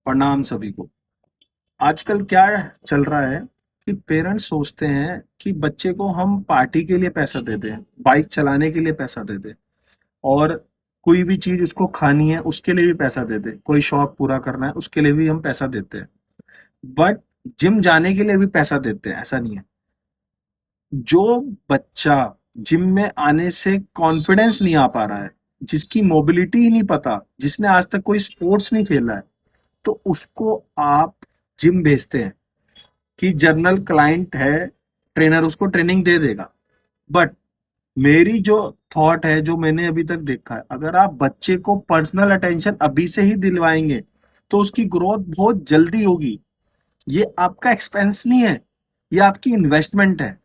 प्रणाम सभी को। आजकल क्या चल रहा है कि पेरेंट्स सोचते हैं कि बच्चे को हम पार्टी के लिए पैसा दे दें, बाइक चलाने के लिए पैसा दे दें, और कोई भी चीज उसको खानी है उसके लिए भी पैसा दे दें, कोई शौक पूरा करना है उसके लिए भी हम पैसा देते हैं। बट जिम जाने के लिए भी पैसा देते हैं, ऐसा नहीं है। जो बच्चा जिम में आने से कॉन्फिडेंस नहीं आ पा रहा है, जिसकी मोबिलिटी ही नहीं पता, जिसने आज तक कोई स्पोर्ट्स नहीं खेला है, तो उसको आप जिम भेजते हैं कि जर्नल क्लाइंट है, ट्रेनर उसको ट्रेनिंग दे देगा। बट मेरी जो थॉट है, जो मैंने अभी तक देखा है, अगर आप बच्चे को पर्सनल अटेंशन अभी से ही दिलवाएंगे तो उसकी ग्रोथ बहुत जल्दी होगी। ये आपका एक्सपेंस नहीं है, ये आपकी इन्वेस्टमेंट है।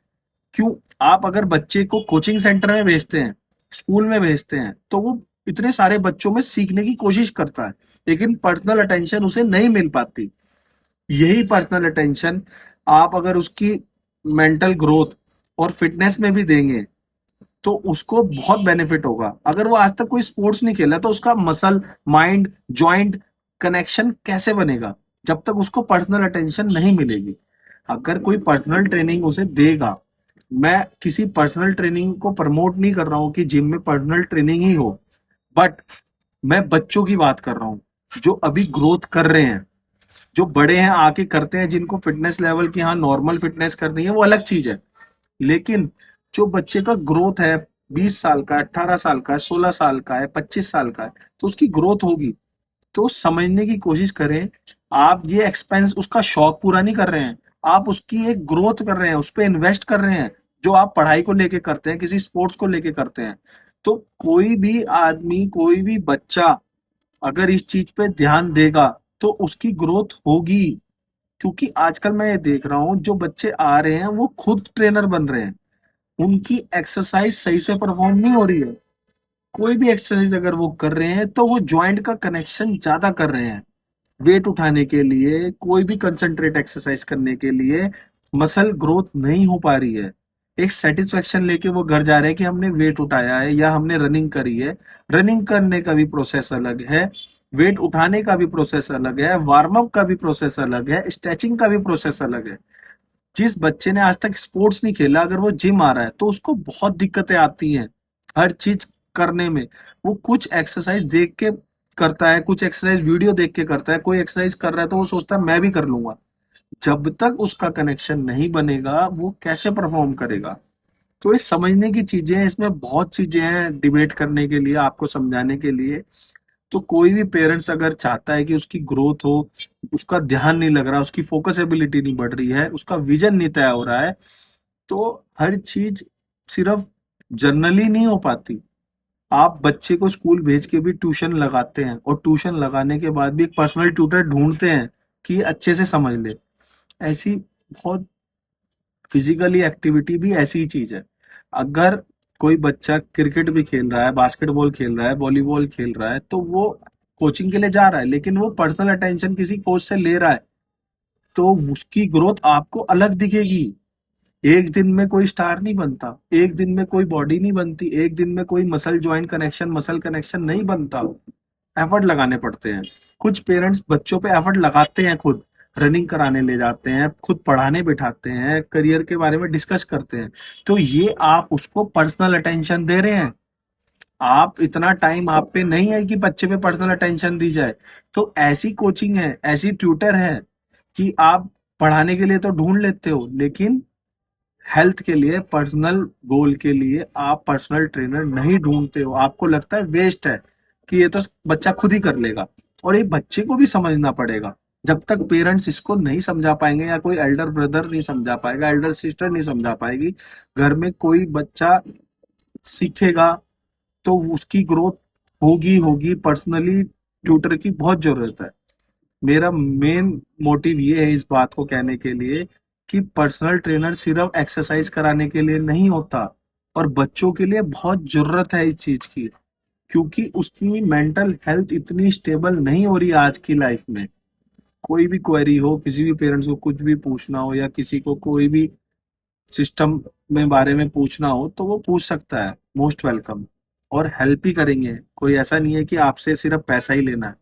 क्यों? आप अगर बच्चे को कोचिंग सेंटर में भेजते हैं, स्कूल में भेजते हैं, तो वो इतने सारे बच्चों में सीखने की कोशिश करता है, लेकिन पर्सनल अटेंशन उसे नहीं मिल पाती। यही पर्सनल अटेंशन आप अगर उसकी मेंटल ग्रोथ और फिटनेस में भी देंगे तो उसको बहुत बेनिफिट होगा। अगर वो आज तक कोई स्पोर्ट्स नहीं खेला तो उसका मसल, माइंड, जॉइंट कनेक्शन कैसे बनेगा जब तक उसको पर्सनल अटेंशन नहीं मिलेगी। अगर कोई पर्सनल ट्रेनिंग उसे देगा, मैं किसी पर्सनल ट्रेनिंग को प्रमोट नहीं कर रहा हूं कि जिम में पर्सनल ट्रेनिंग ही हो, बट मैं बच्चों की बात कर रहा हूं जो अभी ग्रोथ कर रहे हैं। जो बड़े हैं आके करते हैं, जिनको फिटनेस लेवल की, हाँ, नॉर्मल फिटनेस करनी है, वो अलग चीज है। लेकिन जो बच्चे का ग्रोथ है, 20 साल का, 18 साल का, 16 साल का है, 25 साल का है, तो उसकी ग्रोथ होगी। तो समझने की कोशिश करें। आप ये एक्सपेंस उसका शौक पूरा नहीं कर रहे हैं, आप उसकी एक ग्रोथ कर रहे हैं, उस पर इन्वेस्ट कर रहे हैं। जो आप पढ़ाई को लेके करते हैं, किसी स्पोर्ट्स को लेके करते हैं। तो कोई भी आदमी, कोई भी बच्चा अगर इस चीज पे ध्यान देगा तो उसकी ग्रोथ होगी। क्योंकि आजकल मैं ये देख रहा हूँ, जो बच्चे आ रहे हैं वो खुद ट्रेनर बन रहे हैं। उनकी एक्सरसाइज सही से परफॉर्म नहीं हो रही है। कोई भी एक्सरसाइज अगर वो कर रहे हैं तो वो ज्वाइंट का कनेक्शन ज्यादा कर रहे हैं। वेट उठाने के लिए, कोई भी कंसंट्रेट एक्सरसाइज करने के लिए मसल ग्रोथ नहीं हो पा रही है। एक सेटिस्फेक्शन लेके वो घर जा रहे हैं कि हमने वेट उठाया है या हमने रनिंग करी है। रनिंग करने का भी प्रोसेस अलग है, वेट उठाने का भी प्रोसेस अलग है, वार्म अप का भी प्रोसेस अलग है, स्ट्रेचिंग का भी प्रोसेस अलग है। जिस बच्चे ने आज तक स्पोर्ट्स नहीं खेला, अगर वो जिम आ रहा है तो उसको बहुत दिक्कतें आती हैं हर चीज करने में। वो कुछ एक्सरसाइज देख के करता है, कुछ एक्सरसाइज वीडियो देख के करता है, कोई एक्सरसाइज कर रहा है तो वो सोचता है मैं भी कर लूंगा। जब तक उसका कनेक्शन नहीं बनेगा वो कैसे परफॉर्म करेगा? तो ये समझने की चीजें हैं, इसमें बहुत चीजें हैं डिबेट करने के लिए, आपको समझाने के लिए। तो कोई भी पेरेंट्स अगर चाहता है कि उसकी ग्रोथ हो, उसका ध्यान नहीं लग रहा, उसकी फोकस एबिलिटी नहीं बढ़ रही है, उसका विजन नहीं तय हो रहा है, तो हर चीज सिर्फ जर्नली नहीं हो पाती। आप बच्चे को स्कूल भेज के भी ट्यूशन लगाते हैं, और ट्यूशन लगाने के बाद भी एक पर्सनल ट्यूटर ढूंढते हैं कि अच्छे से समझ ले। ऐसी बहुत फिजिकली एक्टिविटी भी ऐसी ही चीज है। अगर कोई बच्चा क्रिकेट भी खेल रहा है, बास्केटबॉल खेल रहा है, वॉलीबॉल खेल रहा है, तो वो कोचिंग के लिए जा रहा है, लेकिन वो पर्सनल अटेंशन किसी कोच से ले रहा है, तो उसकी ग्रोथ आपको अलग दिखेगी। एक दिन में कोई स्टार नहीं बनता, एक दिन में कोई बॉडी नहीं बनती, एक दिन में कोई muscle joint connection, muscle connection नहीं बनता। एफर्ट लगाने पड़ते हैं। कुछ पेरेंट्स बच्चों पे एफर्ट लगाते हैं, खुद रनिंग कराने ले जाते हैं, खुद पढ़ाने बिठाते हैं, करियर के बारे में डिस्कस करते हैं। तो ये आप उसको पर्सनल अटेंशन दे रहे हैं। आप इतना टाइम आप पे नहीं है कि बच्चे पे पर्सनल अटेंशन दी जाए। तो ऐसी कोचिंग है, ऐसी ट्यूटर है कि आप पढ़ाने के लिए तो ढूंढ लेते हो, लेकिन हेल्थ के लिए, पर्सनल गोल के लिए आप पर्सनल ट्रेनर नहीं ढूंढते हो। आपको लगता है वेस्ट है, कि ये तो बच्चा खुद ही कर लेगा। और ये बच्चे को भी समझना पड़ेगा। जब तक पेरेंट्स इसको नहीं समझा पाएंगे, या कोई एल्डर ब्रदर नहीं समझा पाएगा, एल्डर सिस्टर नहीं समझा पाएगी, घर में कोई बच्चा सीखेगा तो उसकी ग्रोथ होगी होगी। पर्सनली ट्यूटर की बहुत जरूरत है। मेरा मेन मोटिव ये है इस बात को कहने के लिए कि पर्सनल ट्रेनर सिर्फ एक्सरसाइज कराने के लिए नहीं होता, और बच्चों के लिए बहुत जरूरत है इस चीज की। क्योंकि उसकी मेंटल हेल्थ इतनी स्टेबल नहीं हो रही आज की लाइफ में। कोई भी क्वेरी हो, किसी भी पेरेंट्स को कुछ भी पूछना हो, या किसी को कोई भी सिस्टम में बारे में पूछना हो, तो वो पूछ सकता है, मोस्ट वेलकम। और हेल्प ही करेंगे, कोई ऐसा नहीं है कि आपसे सिर्फ पैसा ही लेना है।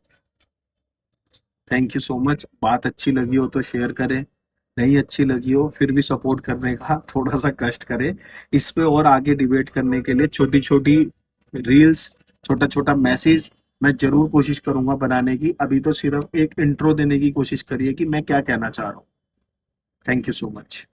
Thank you so much. बात अच्छी लगी हो तो शेयर करें, नहीं अच्छी लगी हो फिर भी सपोर्ट करने का थोड़ा सा कष्ट करें। इस पे और आगे डिबेट करने के लिए छोटी छोटी रील्स, छोटा छोटा मैसेज मैं जरूर कोशिश करूंगा बनाने की। अभी तो सिर्फ एक इंट्रो देने की कोशिश करिए कि मैं क्या कहना चाह रहा हूँ। Thank you so much.